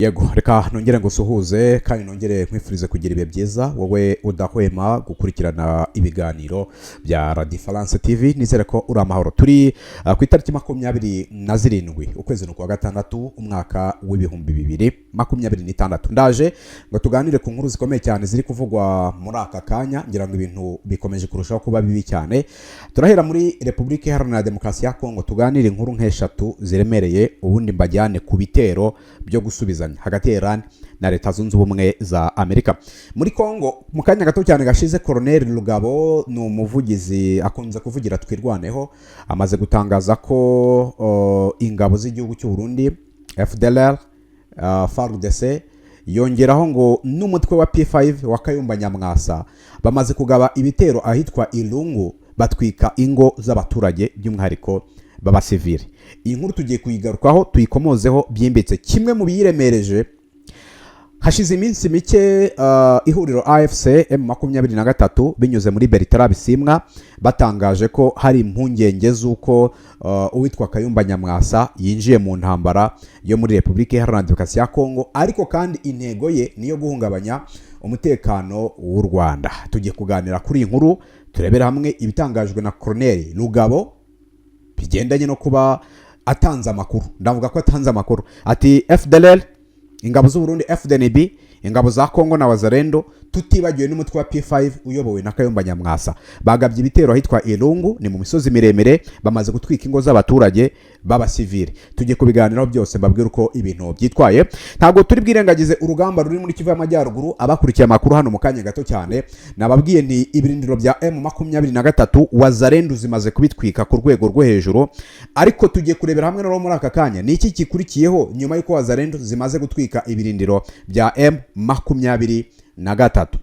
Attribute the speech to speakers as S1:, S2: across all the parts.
S1: Yego reka nongere ngusuhuze kandi nongere nkwifurize kugira ibihe byiza wowe udahwema gukurikirana ibiganiro bya Radio France TV. Nizere ko uri amahoro. Turi ku itariki 27 ukwezi kwa gatandatu umwaka w'ibihumbi 2026. Ndaje ngo tuganire ku nkuru zikomeye cyane ziri kuvugwa muri aka kanya, ngira ngo ibintu bikomeje kurushaho kuba bibi cyane. Turahera muri Republika Iharanira Demokarasi ya Kongo, tuganire inkuru nk'eshatu ziremereye, ubundi mbajyane ku bitero byo gusubiza hagati ya Iran na Leta Zunze Ubumwe za Amerika. Muri Kongo mu kanya gato cyane gashize, Colonel Lugabo ni umuvugizi akunze kuvugira twirwaneho, amaze gutangaza ko ingabo z'igihugu cy'u Burundi FDLR, FARDC, yongeraho ngo n'umutwe wa P5 wa Kayumba Nyamwasa bamaze kugaba ibitero ahitwa Ilungu, batwika ingo z'abaturage by'umwihariko baba civile. Iyi nkuru tugiye kuyigarukaho tuyikomozeho byimbitse. Kimwe mu biyiremereje, hashize iminsi mike ihuriro AFC M23 binyuze muri Bertrand Bisimwa batangaje ko hari impungenge z'uko uwitwa Kayumba Nyamwasa yinjiye mu ntambara yo muri Republika Iharanira Demokarasi ya Kongo, ariko kandi intego ye niyo guhungabanya umutekano w'u Rwanda. Tugiye kuganira kuri iyi nkuru, turebera hamwe ibitangajwe na Colonel Lugabo bigendanye no kuba atanze amakuru. Ndavuga ko atanze amakuru ati FDLR, ingabo z'u Burundi FDNB, ingabo za Kongo na Wazalendo, tutibagiwe n'umutwe wa P5 uyobowe na Kayumba Nyamwasa bagabye ibitero ahitwa Ilungu, ni mu misozi miremire, bamaze gutwika ingo z'abaturage baba civile. Tugiye kubiganiraho byose, mbabwira uko ibintu byitwaye. Ntabwo turi bwirengagize urugamba ruri muri Kivu y'Amajyaruguru. Abakurikiye amakuru hano mu kanya gato cyane, nababwiye nti ibirindiro bya M23 Wazalendo zimaze kubitwika ku rwego rwo hejuru, ariko tugiye kurebera hamwe no muri aka kanya ni iki kikurikiyeho nyuma y'uko Wazalendo zimaze gutwika ibirindiro bya M23.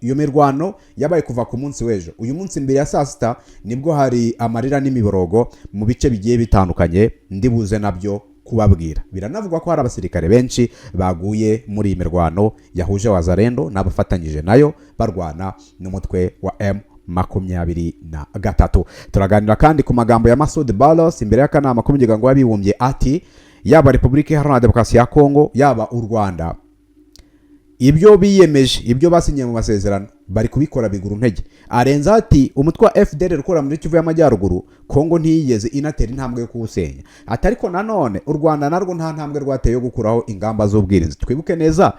S1: Iyo mirwano yabaye kuva ku munsi w'ejo. Uyu munsi mbere ya saa sita nibwo hari amarira n'imiborogo mu bice bigiye bitandukanye, ndibuze nabyo kubabwira. Biranavugwa ko hari abasirikare benshi baguye muri iyi mirwano yahuje Wazalendo n'abafatanyije nayo barwana n'umutwe wa M23. Turaganira kandi ku magambo ya Masud Balos imbere y'akanama k'umuryango w'abibumbye, ati yaba Republika Iharanira Demokarasi ya Kongo yaba u Rwanda, ibyo biyemeje, ibyo basinye mu masezerano bari kubikora biguru ntege. Arenza ati umutwe wa FDLR ukora muri Kivu y'Amajyaruguru, Kongo ntiyigeze inatera intambwe yo kuwusenya. Atariko nanone u Rwanda narwo nta ntambwe rwateye yo gukuraho ingamba z'ubwirinzi. Twibuke neza,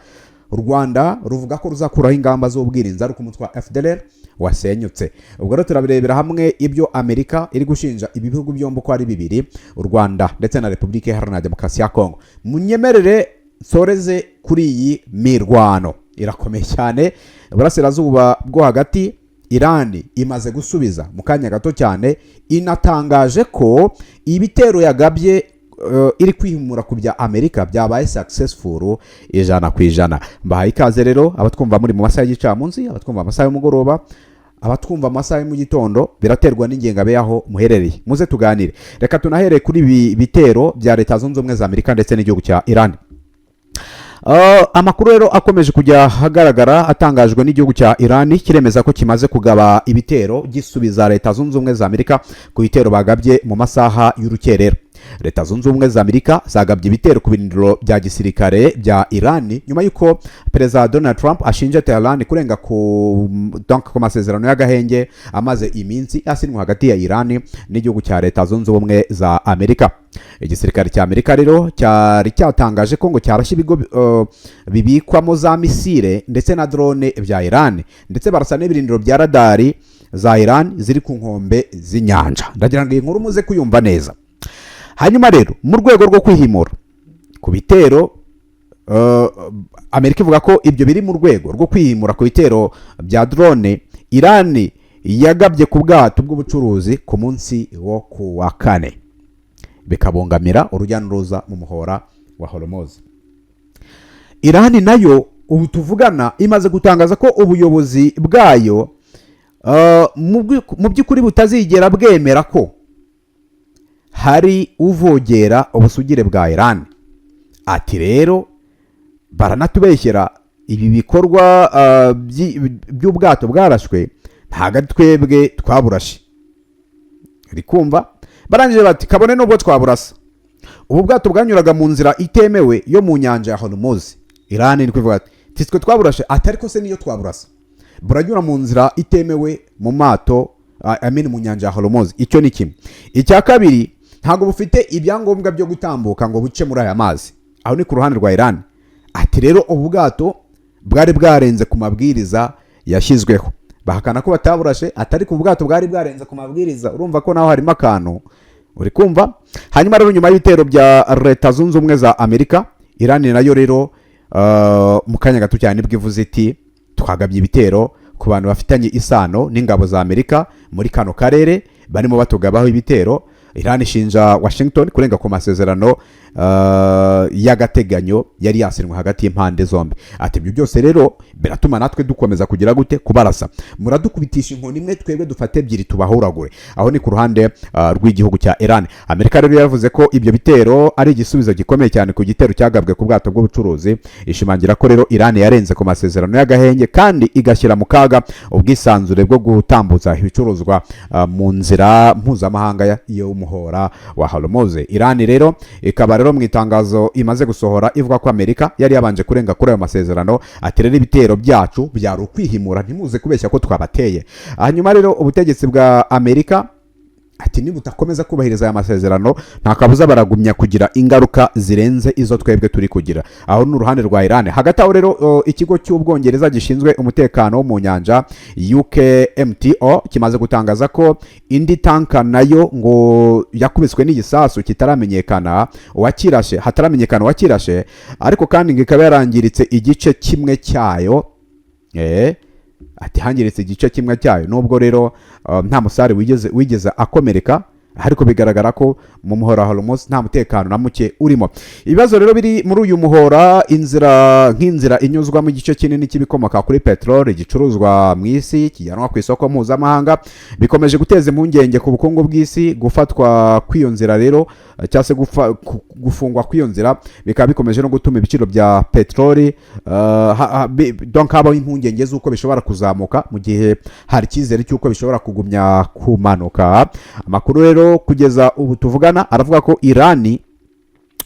S1: u Rwanda ruvuga ko ruzakuraho ingamba z'ubwirinzi ariko umutwe wa FDLR wasenyutse. Ubwo rero turabirebera hamwe ibyo Amerika iri gushinja ibi bihugu byombi ko ari bibiri, u Rwanda ndetse na Republika Iharanira Demokarasi ya Kongo. Munyemerere soreze kuri iyi mirwano irakomeye cyane. Burasirazuba bwo hagati, Iran imaze gusubiza mu kanya gato cyane, inatangaje ko ibitero yagabye iri kwihimura ku bya Amerika byabaye successful 100%. Mbahaye ikaze rero abatwumva muri mu masaha y'igicamunsi, abatwumva amasaha y'umugoroba, abatwumva amasaha mu gitondo, biraterwa n'ingengabe yaho muherereye. Muze tuganire. Reka tunahere kuri ibi bitero bya Leta Zunze Ubumwe za Amerika ndetse n'igihugu cya Iran. Amakuru rero akomeje kujya hagaragara atangajwe n'igihugu cya Iran, kiremeza ko kimaze kugaba ibitero gisubiza Leta Zunze Ubumwe za Amerika ku bitero bagabye mu masaha y'urukerera. Leta Zunze Ubumwe za Amerika zagabye ibitero ku birindiro bya gisirikare bya Iran nyuma y'uko Perezida Donald Trump ashinja Tehran kurenga ku masezerano y'agahenge amaze iminsi asinywa hagati ya Iran n'igihugu cya Leta Zunze Ubumwe za Amerika. Igisirikare cya Amerika rero cyari cyatangaje ko ngo cyarashye ibigo bibikwamo za misile ndetse na drone bya Iran, ndetse barasa n'ibirindiro bya radari za Iran ziri ku nkombe z'inyanja. Ndagira ngo iyi nkuru muze kuyumva neza. Hanyuma rero mu rwego rwo kwihimura ku bitero, Amerika ivuga ko ibyo biri mu rwego rwo kwihimura ku bitero bya drone, Iran yagabye ku bwato bw'ubucuruzi ku munsi wo ku wa kane, bikabongamira urujya n'uruza mu muhora wa Hormuz. Iran nayo ubu tuvugana imaze gutangaza ko ubuyobozi bwayo mu by'ukuri butazigera bwemera ko hari uvogera ubusugire bwa Iran. Ati rero baranatubeshyera, ibi bikorwa by'ubwato bwarashwe ntago ari twebwe twaburashe. Rikumva barangije bati kabone n'ubwo twaburasa, ubu bwato bwanyuraga mu nzira itemewe yo mu nyanja ya Hormuz, Iran ni kuvuga ati twe twaburashe atari ko se niyo twaburasa buranyura mu nzira itemewe mu mato mu nyanja ya Hormuz. Icyo ni kimwe. Icya kabiri, ntago bufite ibyangombwa byo gutambuka ngo buce muri aya mazi. Aho ni ku ruhande rwa Iran. Ati rero ubu bwato bwari bwarenze ku mabwiriza yashyizweho. Bahakana ko bataburashe atari ku bwato bwari bwarenze ku mabwiriza. Urumva ko naho harimo akantu uri kumva. Hanyuma rero nyuma y'ibitero bya Leta Zunze Ubumwe za Amerika, Iran nayo rero mu kanya gato cyane bwivuze iti twagabye ibitero ku bantu bafitanye isano n'ingabo za Amerika muri kano karere barimo batugabaho ibitero. Iran ishinja Washington kurenga ku masezerano y'agateganyo yari yasinywe hagati y'impande zombi. Ati ibyo byose rero biratuma natwe dukomeza kugira gute kubarasa, muradukubitisha inkoni imwe twebwe dufate ebyiri tubahuragure. Aho ni ku ruhande rw'igihugu cya Iran. Amerika rero yavuze ko ibyo bitero ari igisubizo gikomeye cyane ku gitero cyagabwe ku bwato bw'ubucuruzi. Ishimangira ko rero Iran yarenze ku masezerano y'agahenge kandi igashyira mu kaga ubwisanzure bwo gutambutsa ibicuruzwa mu nzira mpuzamahanga y'umuhora wa Hormuz. Iran rero ikaba rero mu itangazo imaze gusohora ivuga ko Amerika yari yabanje kurenga kuri ayo masezerano. Ati rero ibitero byacu byari ukwihimura, ntimuze kubeshya ko twabateye. Hanyuma rero ubutegetsi bwa Amerika ati niba utakomeza kubahiriza aya masezerano nta kabuza baragumya kugira ingaruka zirenze izo twebwe turi kugira. Aho ni uruhande rwa Iran. Hagati aho rero ikigo cy'Ubwongereza gishinzwe umutekano wo mu nyanja UKMTO kimaze gutangaza ko indi tanka nayo ngo yakubiswe n'igisasu kitaramenyekana uwakirashe, hataramenyekana uwakirashe, ariko kandi ngo ikaba yarangiritse igice kimwe cyayo. Ati hangiritse igice kimwe cyayo nubwo rero nta musare wigeze akomereka, ariko bigaragara ko mu muhora wa Hormuz nta mutekano na muke urimo. Ibibazo rero biri muri uyu muhora, nk'inzira inyuzwa mu gice kinini cy'ibikomoka kuri peteroli gicuruzwa mu isi kijyanwa ku isoko mpuzamahanga bikomeje guteza impungenge ku bukungu bw'isi. Gufatwa kw'iyo nzira rero cyangwa se gufungwa kw'iyo nzira bikaba bikomeje no gutuma ibiciro bya peteroli donc habaho impungenge z'uko bishobora kuzamuka mu gihe hari icyizere cy'uko bishobora kugumya kumanuka. Amakuru rero kugeza ubu tuvugana aravuga ko Irani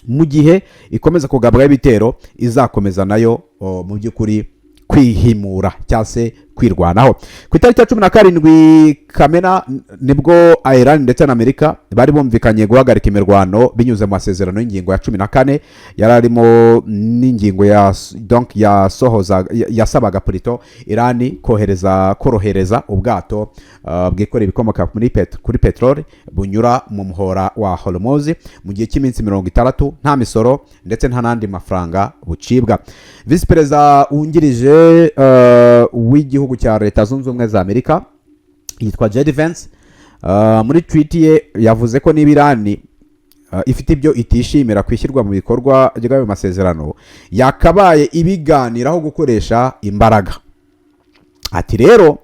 S1: mu gihe ikomeza kugabwaho ibitero izakomeza nayo mu by'ukuri kwihimura cyangwa se kwirwanaho. Ku itariki ya 17 Kamena nibwo Iran ndetse na Amerika bari bumvikanye guhagarika imirwano binyuze mu masezerano y'ingingo ya 14 yari arimo n'ingingo yasabaga Plutôt Iran korohereza ubwato bwikorera ibikomoka kuri peteroli bunyura mu muhora wa Hormuz mu gihe cy'iminsi 60 nta misoro ndetse nta nandi mafaranga bucibwa. Vice Perezida wungirije w'igihugu cya Leta Zunze Ubumwe za Amerika yitwa JD Vance muri tweet ye yavuze ko niba Iran ifite ibyo itishimira kwishyirwa mu bikorwa by'ayo masezerano yakabaye ibiganiraho gukoresha imbaraga. Ati rero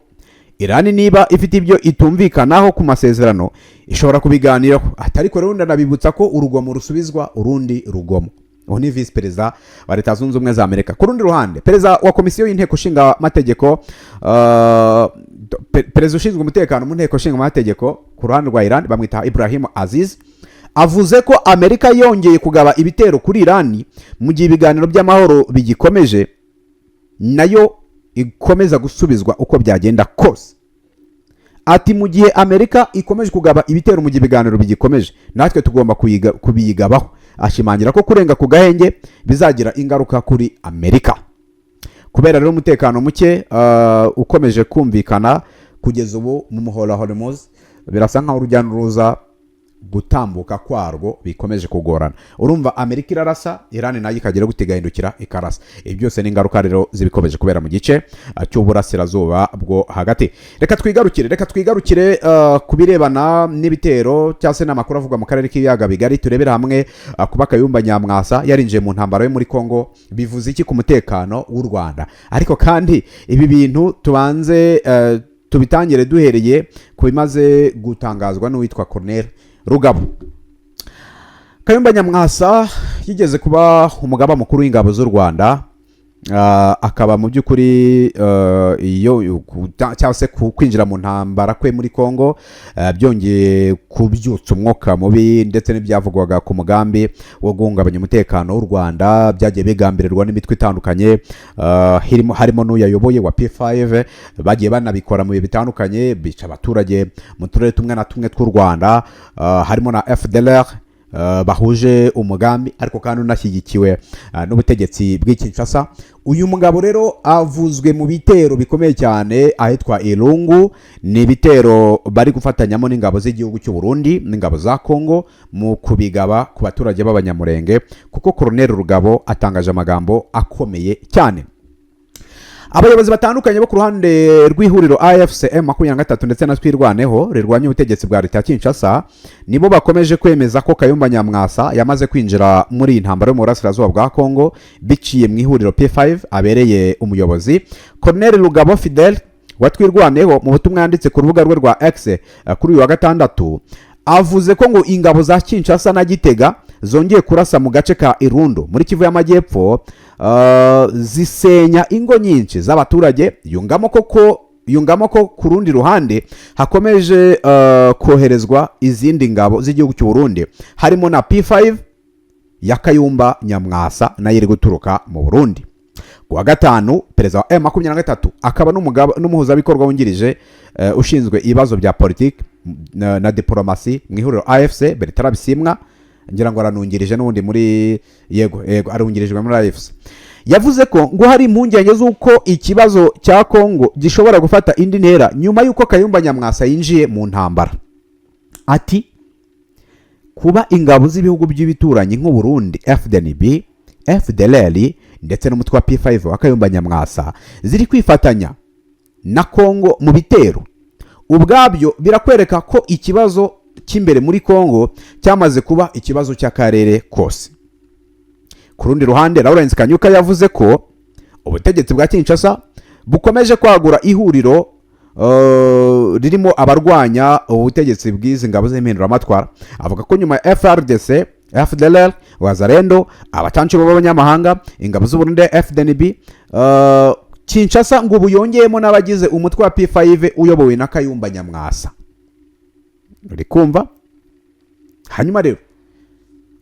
S1: Iran niba ifite ibyo itumvikanaho ku masezerano ishobora kubiganiraho. Atari ko rero ndanabibutsa ko urugomo rusubizwa urundi rugomo. Ubu ni Vice Perezida wa Leta Zunze Ubumwe za Amerika. Ku rundi ruhande Perezida wa Komisiyo y'Inteko Ishinga Amategeko Perezida ushinzwe umutekano mu Nteko Ishinga Amategeko ku ruhande rwa Iran bamwita Ibrahim Aziz avuze ko Amerika yongeye kugaba ibitero kuri Iran mu gihe ibiganiro by'amahoro bigikomeje nayo ikomeza gusubizwa uko byagenda kose. Ati mu gihe Amerika ikomeje kugaba ibitero mu gihe ibiganiro bigikomeje natwe tugomba kubiyigabaho. Ashimangira ko kurenga ku gahenge bizagira ingaruka kuri Amerika. Kubera rero umutekano muke ukomeje kumvikana kugeza ubu mu muhora wa Hormuz birasa nkaho urujya n'uruza gutambuka kwarwo bikomeje kugorana. Urumva Amerika irarasa, Iran nayo ikagira gutegahindukira ikarasa. Ibi byose ni ingaruka rero zibikomeje kubera mu gice cy'uburasirazuba bwo hagati. Reka twigarukire kubirebana n'ibitero cyangwa se n'amakuru avugwa mu karere k'ibiyaga bigari. Turebera hamwe kuba Kayumba Nyamwasa yarinjiye mu ntambaro yo muri Kongo bivuze iki ku mutekano w'u Rwanda. Ariko kandi ibi bintu tubanze tubitangire duhereye ku bimaze gutangazwa n'uwitwa Colonel Rugabo. Kayumba Nyamwasa yigeze kuba umugaba mukuru w'ingabo z'u Rwanda akaba mu by'ukuri iyo cyangwa se kwinjira mu ntambara kwe muri Congo byongeye kubyutsa umwuka mubi ndetse n'ibyavugwaga ku mugambi wo guhungabanya umutekano w'u Rwanda byagiye bigambirirwa n'imitwe itandukanye, harimo n'uyayoboye wa P5 bagiye banabikora mu bihe bitandukanye, bica abaturage mu turere tumwe na tumwe tw'u Rwanda, harimo na FDLR bahuje umugambi ariko kandi unashyigikiwe n'ubutegetsi bw'Kinshasa. Uyu mugabo rero avuzwe mu bitero bikomeye cyane ahitwa Irungu, ni ibitero bari gufatanyamo n'ingabo z'igihugu cy'u Burundi n'ingabo za Congo mu kubigaba ku baturage b'abanyamurenge, kuko Colonel Rugabo atangaje amagambo akomeye cyane. Abayobozi batandukanye bo ku ruhande rw'ihuriro AFC M23 ndetse na Twirwaneho rirwanya ubutegetsi bwa leta ya Kinshasa nibo bakomeje kwemeza ko Kayumba Nyamwasa yamaze kwinjira muri intambara yo mu burasirazuba bwa Congo biciye mu ihuriro P5 abereye umuyobozi. Colonel Rugabo Fidel wa Twirwaneho mu butumwa yanditse ku rubuga rwe rwa X kuri uyu wa gatandatu avuze ko ngo ingabo za Kinshasa na Gitega zongeye kurasa mu gace ka Irundo muri Kivu y'Amajyepfo, zisenya ingo nyinshi z'abaturage. Yungamo ko ku rundi ruhande hakomeje koherezwa izindi ngabo z'igihugu cy'u Burundi, harimo na P5 ya Kayumba Nyamwasa nayo iri guturuka mu Burundi. Kuwa gatanu perezida wa M23 akaba n'umuhuzabikorwa wungirije ushinzwe ibibazo bya politiki na diplomasi mu ihuriro AFC Bertrand Bisimwa, ngira ngo aranungirije n'ubundi muri yego arungirijwe muri AFC, yavuze ko ngo hari impungenge z'uko ikibazo cya Congo gishobora gufata indi ntera nyuma y'uko Kayumba Nyamwasa yinjiye mu ntambara. Ati kuba ingabo z'ibihugu by'ibituranyi nk'u Burundi FDNB, FDLR ndetse n'umutwe wa P5 wa Kayumba Nyamwasa ziri kwifatanya na Congo mu bitero, ubwabyo birakwereka ko ikibazo cy'imbere muri Congo cyamaze kuba ikibazo cy'akarere kose. Ku rundi ruhande Lawrence Kanyuka yavuze ko ubutegetsi bwa Kinshasa bukomeje kwagura ihuriro ririmo abarwanya ubutegetsi bw'izi ngabo z'impinduramatwara. Avuga ko nyuma ya FRDC, FDLR, Wazalendo, abacanci b'abanyamahanga, ingabo z'u Burundi FDNB, Kinshasa ngo ubu yongeyemo n'abagize umutwe wa P5 uyobowe na Kayumba Nyamwasa. Uri kumva? Hanyuma rero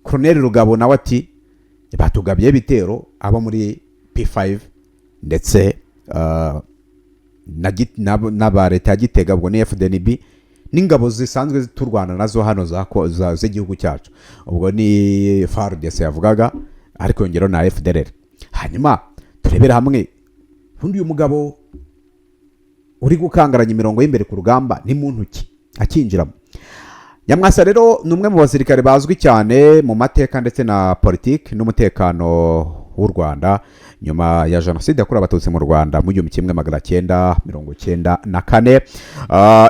S1: Colonel Rugabo nawe ati batugabye bitero abo muri P5 ndetse na leta ya Gitega ubwo ni FDNB n'ingabo zisanzwe ziturwana nazo hano z'igihugu cyacu, ubwo ni FARDC yavugaga ariko yongeraho na FDLR. Hanyuma turebera hamwe undi uyu mugabo uri gukangaranya imirongo y'imbere ku rugamba ni muntu ki akinjiramo. Nyamwasa rero ni umwe mu basirikare bazwi cyane mu mateka ndetse na politiki n'umutekano w'u Rwanda nyuma ya jenoside yakorewe abatutsi mu Rwanda mu 1994.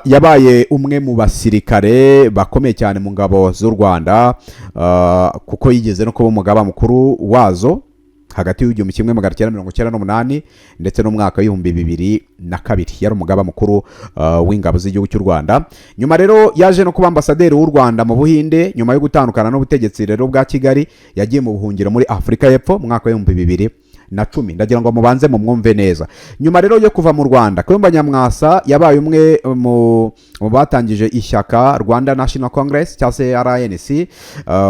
S1: Yabaye umwe mu basirikare bakomeye cyane mu ngabo z'u Rwanda, kuko yigeze no kuba umugaba mukuru wazo hagati y'igihumbi 1998 ndetse n'umwaka w'ibihumbi 2002. Yari umugaba mukuru w'ingabo z'igihugu cy'u Rwanda. Nyuma rero yaje no kuba ambasaderi w'u Rwanda mu Buhinde nyuma yo gutandukana n'ubutegetsi rero bwa Kigali. Yagiye mu buhungiro muri Afrika y'Epfo mu mwaka w'ibihumbi 2010. Ndagira ngo mubanze mu mwumve neza. Nyuma rero yo kuva mu Rwanda, Kayumba Nyamwasa yabaye umwe mu batangije ishyaka Rwanda National Congress cyangwa se RNC,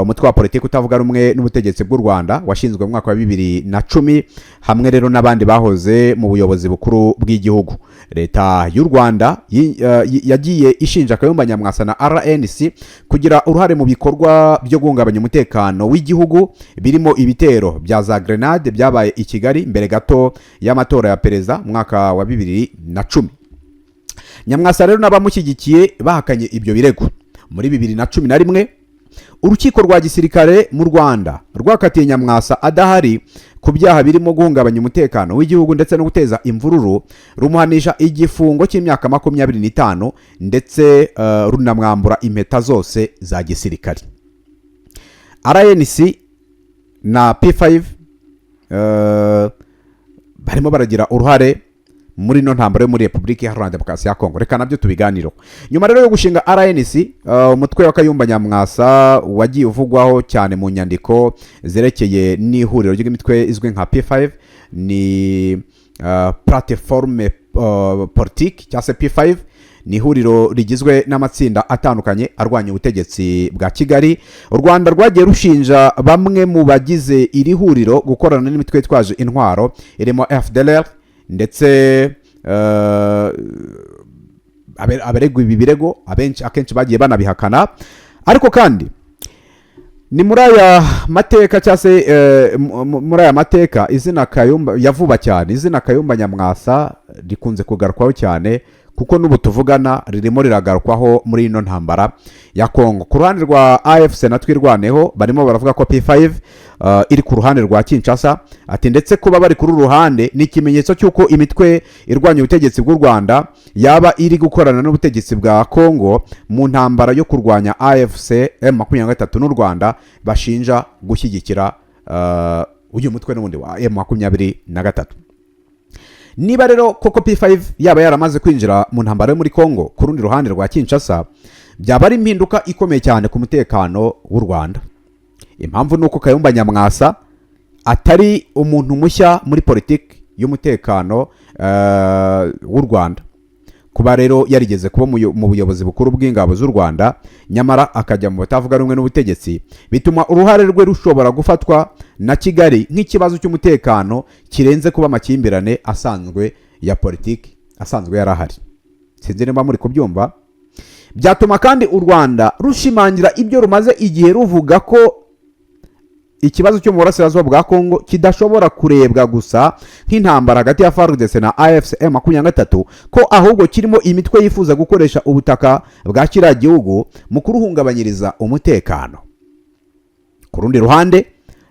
S1: umutwe wa politiki utavuga rumwe n'ubutegetsi bw'u Rwanda washinzwe mu mwaka wa 2010, hamwe rero n'abandi bahoze mu buyobozi bukuru bw'igihugu. Leta y'u Rwanda yagiye ishinja Kayumba Nyamwasa na RNC kugira uruhare mu bikorwa byo guhungabanya umutekano w'igihugu birimo ibitero bya za grenade byabaye i Kigali mbere gato y'amatora ya perezida mwaka wa 2010. Nyamwasa rero n'abamushyigikiye bahakanye ibyo birego. Muri 2011 urukiko rwa gisirikare mu Rwanda rwakatiye Nyamwasa adahari ku byaha birimo guhungabanya umutekano w'igihugu ndetse no guteza imvururu, rumuhanisha igifungo cy'imyaka 25 ndetse runamwambura impeta zose za gisirikare. RNC na P5 barimo baragira uruhare muri no ntambara yo muri Repubulika Iharanira Demokarasi ya Kongo. Reka nabyo tubiganiro. Nyuma rero yo gushinga RNC, umutwe wa Kayumba Nyamwasa wagiye uvugwaho cyane mu nyandiko zerekeye n'ihuriro ry'imitwe izwi nka P5 ni plateforme politique cyangwa se P5 ni ihuriro rigizwe n'amatsinda atandukanye arwanya ubutegetsi bwa Kigali. U Rwanda rwagiye rushinja bamwe mu bagize iri huriro gukorana n'imitwe yitwaje intwaro irimo FDLR ndetse abaregwa ibi birego akenshi bagiye banabihakana. Ariko kandi ni muri aya mateka cyangwa se muri aya mateka izina Kayumba yavuba cyane, izina Kayumba Nyamwasa rikunze kugarukwaho cyane kuko n'ubu tuvugana ririmo riragarukwaho muri ino ntambara ya Kongo. Ku ruhande rwa AFC na Twirwaneho barimo baravuga ko P5 iri ku ruhande rwa Kinshasa, ati ndetse kuba bari kuri ruhande ni ikimenyetso cy'uko imitwe irwanya ubutegetsi bw'u Rwanda yaba iri gukorana n'ubutegetsi bwa Kongo mu ntambara yo kurwanya AFC M23 n'u Rwanda bashinja gushyigikira uyu mutwe n'ubundi wa M23. Niba rero koko P5 yaba yaramaze kwinjira mu ntambara yo muri Kongo ku rundi ruhande rwa Kinshasa, byaba ari impinduka ikomeye cyane ku mutekano w'u Rwanda. Impamvu nuko Kayumba Nyamwasa atari umuntu mushya muri politiki y'umutekano w'u Rwanda. Kuba rero yarigeze kuba mu buyobozi bukuru bw'ingabo z'u Rwanda nyamara akajya mu batavuga rumwe n'ubutegetsi, bituma uruhare rwe rushobora gufatwa na Kigali nk'ikibazo cy'umutekano kirenze kuba amakimbirane asanzwe ya politiki asanzwe yarahari. Sinzi niba muri kubyumva. Byatuma kandi u Rwanda rushimangira ibyo rumaze igihe ruvuga ko ikibazo cyo mu burasirazuba bwa Kongo kidashobora kurebwa gusa nk'intambara hagati ya FARDC na AFC M23, ko ahubwo kirimo imitwe yifuza gukoresha ubutaka bwa kiriya gihugu mu kuruhungabanyiriza umutekano. Ku rundi ruhande,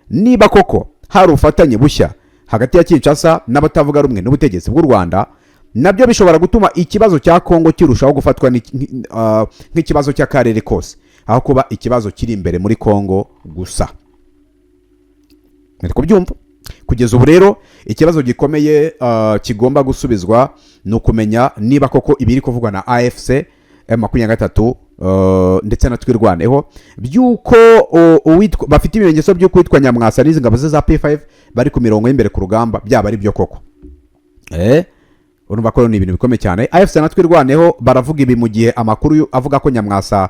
S1: niba koko hari ubufatanye bushya hagati ya Kinshasa n'abatavuga rumwe n'ubutegetsi bw'u Rwanda, nabyo bishobora gutuma ikibazo cya Kongo kirushaho gufatwa nk'ikibazo cy'akarere kose aho kuba ikibazo kiri imbere muri Kongo gusa. Niko byumva. Kugeza ubu rero ikibazo gikomeye kigomba gusubizwa no kumenya niba koko ibiri kuvugwa na AFC M23 ndetse na Twirwaneho byuko bafite ibimenyetso by'uko witwa Nyamwasa n'izi ngabo za P5 bari ku mirongo y'imbere ku rugamba, byaba ari byo koko. Urumva ko ni ibintu bikomeye cyane. AFC na Twirwaneho baravuga ibi mu gihe amakuru avuga ko Nyamwasa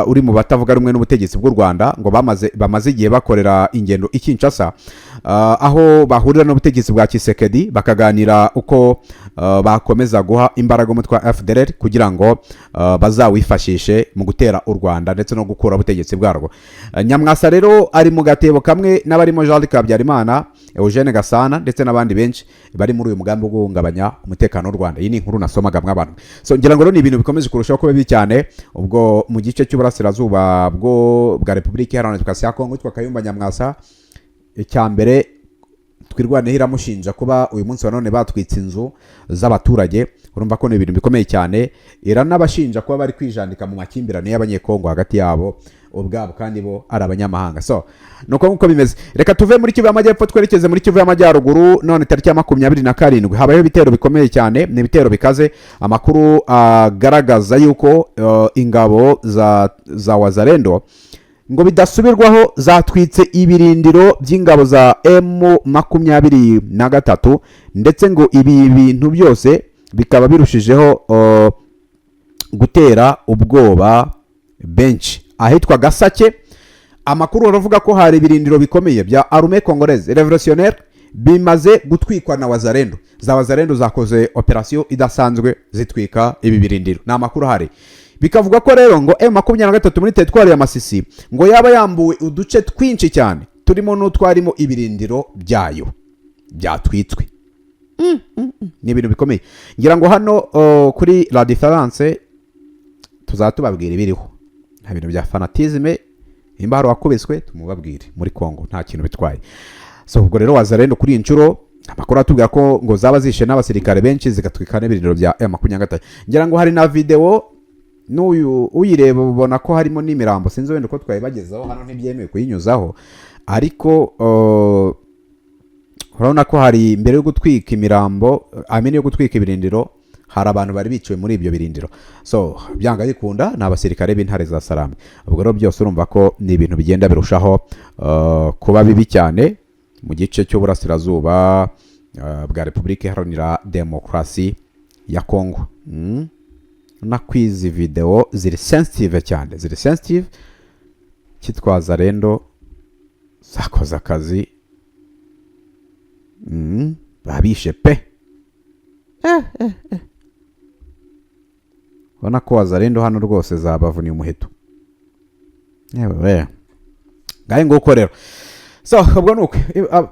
S1: uri mu batavuga rumwe n'ubutegetsi bw'u Rwanda ngo bamaze igihe bakorera ingendo i Kinshasa, aho bahurira n'ubutegetsi bwa Kisekedi bakaganira uko bakomeza guha imbaraga umutwe wa FDLR kugira ngo bazawifashishe mu gutera u Rwanda ndetse no gukura ubutegetsi bwarwo. Nyamwasa rero ari mu gatebo kamwe n'abarimo Jean Kabyarimana, Eugene Gasana ndetse n'abandi benshi bari muri uyu mugambi wo guhungabanya umutekano w'u Rwanda. Iyi ni inkuru nasomaga mw'abantu. So ngira ngo rero ni ibintu bikomeje kurushaho kuba bibi cyane ubwo mu gice cy'uburasirazuba bwa Repubulika Iharanira Demokarasi ya Kongo yitwa Kayumba Nyamwasa. Icyambere Twirwaneho iramushinja kuba uyu munsi wa none batwitse inzu z'abaturage. Urumva ko ni ibintu bikomeye cyane. Iranabashinja kuba bari kwijandika mu makimbirane y'abanyekongo hagati yabo ubwabo kandi bo ari abanyamahanga. So nuko nkuko bimeze, reka tuve muri Kivu y'Amajyepfo twerekeze muri Kivu y'Amajyaruguru. None tariki ya 27 habayeho ibitero bikomeye cyane, ni ibitero bikaze. Amakuru agaragaza yuko ingabo za Wazalendo ngo bidasubirwaho zatwitse ibirindiro by'ingabo za M23 ndetse ngo ibi bintu byose bikaba birushijeho gutera ubwoba benshi ahitwa Gasake. Amakuru aravuga ko hari ibirindiro bikomeye bya Armée Congolaise Révolutionnaire bimaze gutwikwa na Wazalendo. Za Wazalendo zakoze operation idasanzwe zitwika ibi birindiro. Na amakuru hari bikavuga ko rero ngo M23 muri teritwari ya Masisi ngo yaba yambuwe uduce twinshi cyane turimo n'utwarimo ibirindiro byayo byatwitswe. Ni ibintu bikomeye. Ngira ngo hano kuri La Différence tuzatubabwira ibiriho. Nta bintu bya fanatisme, imba hari wakubiswe tumubabwire muri Kongo nta kintu bitwaye. So ubwo rero Wazalendo kuri incuro amakuru atubwira ko ngo zaba zishe n'abasirikare benshi zigatwika n'ibirindiro bya M23. Ngira ngo hari na video n'uyu uyireba ubona ko harimo n'imirambo, sinzi wenda ko twayibagezaho hano ntibyemewe kuyinyuzaho, ariko urabona ko hari mbere yo gutwika imirambo amene yo gutwika ibirindiro hari abantu bari biciwe muri ibyo birindiro. So byanga bikunda ni abasirikare b'intare za Salame. Ubwo rero byose urumva ko ni ibintu bigenda birushaho kuba bibi cyane mu gice cy'uburasirazuba bwa Repubulika Iharanira Demokarasi ya Kongo. Na kwizi video ziri sensitive cyane, ziri sensitive. Kitwaza rendo zakoze akazi babishe pe. Ubona ko wazarendo hano rwose zabavuniye umuheto. Yewe gahe nguko rero. So ubwo nuko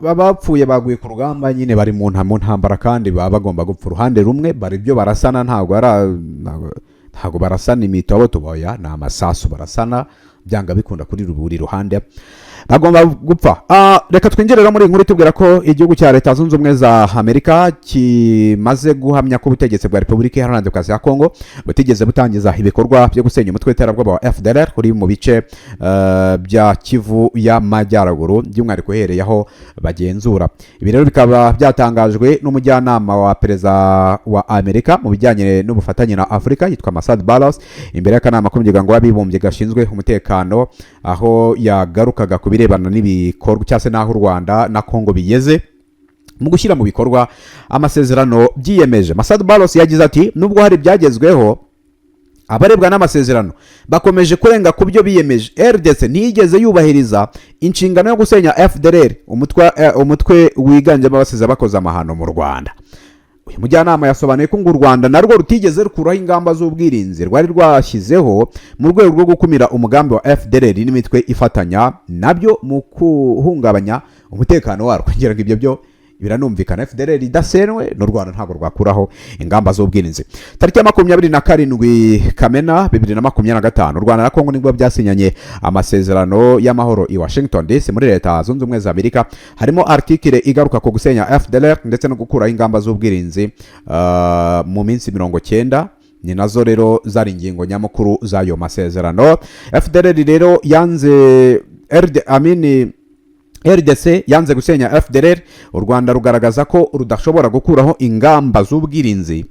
S1: abapfuye baguye ku rugamba nyine bari mu ntambara kandi baba bagomba gupfa uruhande rumwe, bari byo barasana, ntago barasana imitobo tuboya, na amasasu barasana, byanga bikunda kuri buri ruhande bagomba gupfa. Reka twinjirira muri inkuru tubwira ko igihugu cya Leta Zunze Ubumwe za Amerika kimaze guhamya ko ubutegetsi bwa Repubulika Iharanira Demokarasi ya Kongo butigeze butangiza ibikorwa byo gusenya umutwe w'iterabwoba wa FDLR uri mu bice bya Kivu y'Amajyaruguru, by'umwihariko uhereye aho bagenzura. Ibi rero bikaba byatangajwe n'umujyanama wa perezida wa Amerika mu bijyanye n'ubufatanye na Afurika yitwa Masad Barros imbere y'akanama k'umuryango w'abibumbye gashinzwe umutekano, aho yagarukaga ku birebana n'ibikorwa cyase naho u Rwanda na Kongo bigeze mu gushyira mu bikorwa amasezerano byiyemeje. Masad Barros yagize ati nubwo hari byagezweho, abarebwa n'amasezerano bakomeje kurenga ku byo biyemeje. RDC ntiyigeze yubahiriza inshingano yo gusenya FDLR, umutwe wiganjemo abasize bakoze amahano mu Rwanda. Uyu mujyanama yasobanuye ko ngo u Rwanda narwo rutigeze rukuraho ingamba z'ubwirinzi rwari rwashyizeho mu rwego rwo gukumira umugambi wa FDLR n'imitwe ifatanya nabyo mu kuhungabanya umutekano warwo. Ngira ngo ibyo byo biranumvikana, FDLR idasenwe n'u Rwanda ntabwo rwakuraho ingamba z'ubwirinzi. Tariki ya 27 Kamena 2025 u Rwanda na Kongo nibwo byasinyanye amasezerano y'amahoro i Washington DC muri Leta Zunze Ubumwe za Amerika, harimo article igaruka ku gusenya FDLR ndetse no gukuraho ingamba z'ubwirinzi mu minsi 90. Ni nazo rero zari ingingo nyamukuru z'ayo masezerano. FDLR rero yanze RDC yanze gusenya FDLR, u Rwanda rugaragaza ko rudashobora gukuraho ingamba z'ubwirinzi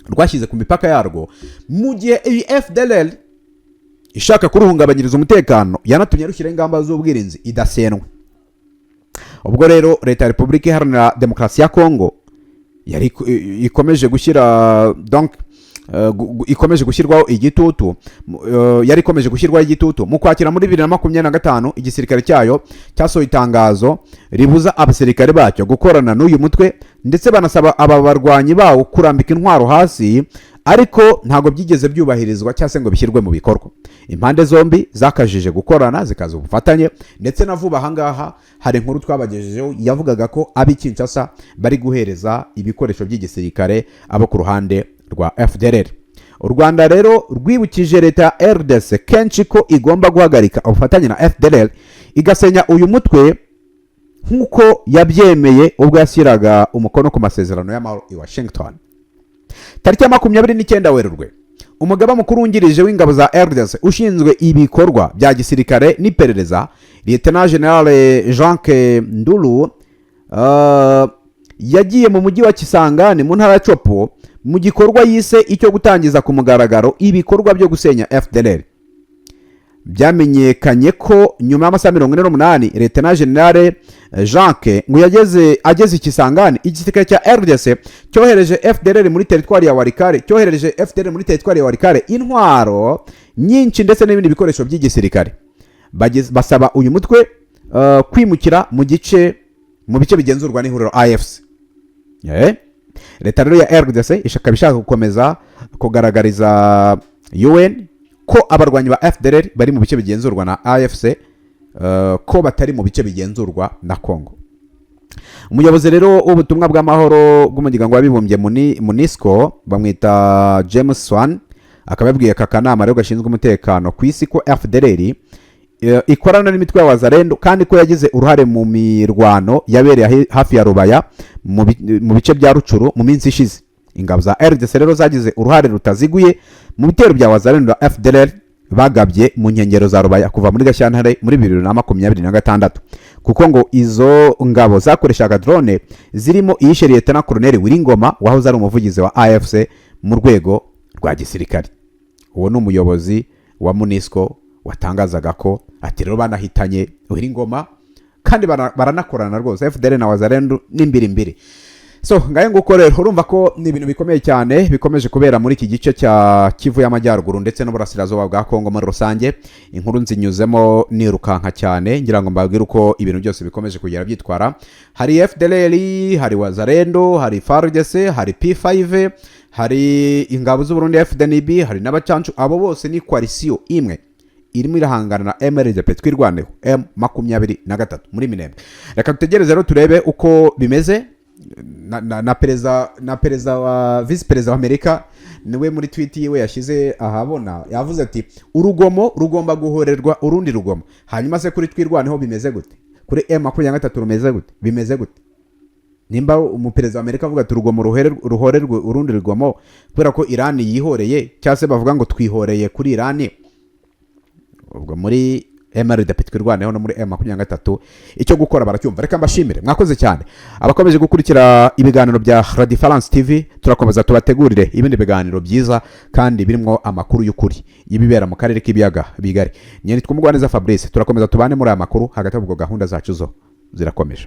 S1: rwashyize ku mipaka yarwo, mu gihe iyi FDLR ishaka kuruhungabanyiriza umutekano yanatumye rushyira ingamba z'ubwirinzi idasenwe. Ubwo rero Leta ya Repubulika Iharanira Demokarasi ya Kongo yari ikomeje gushyira ikomeje gushyirwaho igitutu, yari ikomeje gushyirwaho igitutu mu kwakira muri 2025. Igisirikare cyayo cyasohoye itangazo ribuza abasirikare bacyo gukorana n'uyu mutwe ndetse banasaba aba barwanyi bawo kurambika intwaro hasi, ariko ntago byigeze byubahirizwa cyase ngo bishyirwe mu bikorwa. Impande zombi zakajije gukorana zikaza ubufatanye, ndetse na vuba ahangaha hari inkuru twabagejejeho yavugaga ko abi Kinshasa bari guhereza ibikoresho by'igisirikare abo ku ruhande rwa FDLR. U Rwanda rero rwibukije Leta ya RDC kenshi ko igomba guhagarika ubufatanye na FDLR igasenya uyu mutwe nk'uko yabyemeye ubwo yashyiraga umukono ku masezerano y'amahoro i Washington. Tariki ya 29 Werurwe umugaba mukuru wungirije w'ingabo za RDC ushinzwe ibikorwa bya gisirikare n'iperereza Lieutenant General Jean Ndulu yagiye mu mujyi wa Kisangani mu ntara ya Chopo mu gikorwa yise icyo gutangiza ku mugaragaro ibikorwa byo gusenya FDLR. Byamenyekanye ko nyuma y'amasaha 48 Lieutenant General Jacques ngo ageze Kisangani, igisirikare cya RDC cyohereje FDLR muri teritwari ya Walikare intwaro nyinshi ndetse n'ibindi bikoresho by'igisirikare. Basaba uyu mutwe kwimukira mu bice bigenzurwa n'ihuriro AFC. Leta rero ya RDC ishaka gukomeza kugaragariza UN ko abarwanyi ba FDLR bari mu bice bigenzurwa na AFC, ko batari mu bice bigenzurwa na Kongo. Umuyobozi rero w'ubutumwa bw'amahoro bw'umuryango w'abibumbye MONUSCO bamwita James Swan akaba yabwiye aka kanama rero gashinzwe umutekano ku isi ko FDLR ikorana n'imitwe ya Wazalendo kandi ko yagize uruhare mu mirwano yabereye hafi ya Rubaya mu bice bya Rucuru mu minsi ishize. Ingabo za RDC rero zagize uruhare rutaziguye mu bitero bya Wazalendo na FDLR bagabye mu nkengero za Rubaya kuva muri Gashyantare muri 2026. kuko ngo izo ngabo zakoreshaga drone zirimo iyishe Lieutenant Colonel Wiringoma wahoze ari umuvugizi wa AFC mu rwego rwa gisirikare. Uwo ni umuyobozi wa MONUSCO watangazaga ko ati rero banahitanye Wiringoma kandi baranakorana rwose FDL na Wazalendo n'imbirimbiri. So ngaye nguko rero urumva ko ni ibintu bikomeye cyane bikomeje kubera muri iki gice cya Kivu y'Amajyaruguru ndetse n'uburasirazuba bwa Kongo muri rusange. Inkuru nzinyuzemo nirukanka cyane ngira ngo mbabwire uko ibintu byose bikomeje kugera byitwara. Hari FDL, hari Wazalendo, hari FARDC, hari P5, hari ingabo z'u Burundi FDNB, hari n'abacancu. Abo bose ni coalition imwe irimo irahangana na MRDP twirwaneho M23 muri Minembwe. Reka tutegereze rero turebe uko bimeze. Na perezida wa vice perezida wa Amerika niwe muri tweet yiwe yashize ahabona yavuze ati urugomo rugomba guhorerwa urundi rugomo. Hanyuma se kuri twirwaneho bimeze gute? Kuri M23 rumeze gute? Bimeze gute? Nimba umuperezida wa Amerika avuga ati urugomo ruhorerwe urundi rugomo kubera ko Iran yihoreye cyangwa se bavuga ngo twihoreye kuri Iran, ubwo muri MRDP twirwaneho no muri M23 icyo gukora baracyumva. Reka mbashimire, mwakoze cyane abakomeje gukurikira ibiganiro bya Radio France TV. Turakomeza tubategurire ibindi biganiro byiza kandi birimo amakuru y'ukuri y'ibibera mu karere k'ibiyaga bigari. Nyene twumugwaneza Fabrice, turakomeza tubane muri aya makuru hagati y'ubwo gahunda zacu zo zirakomeje.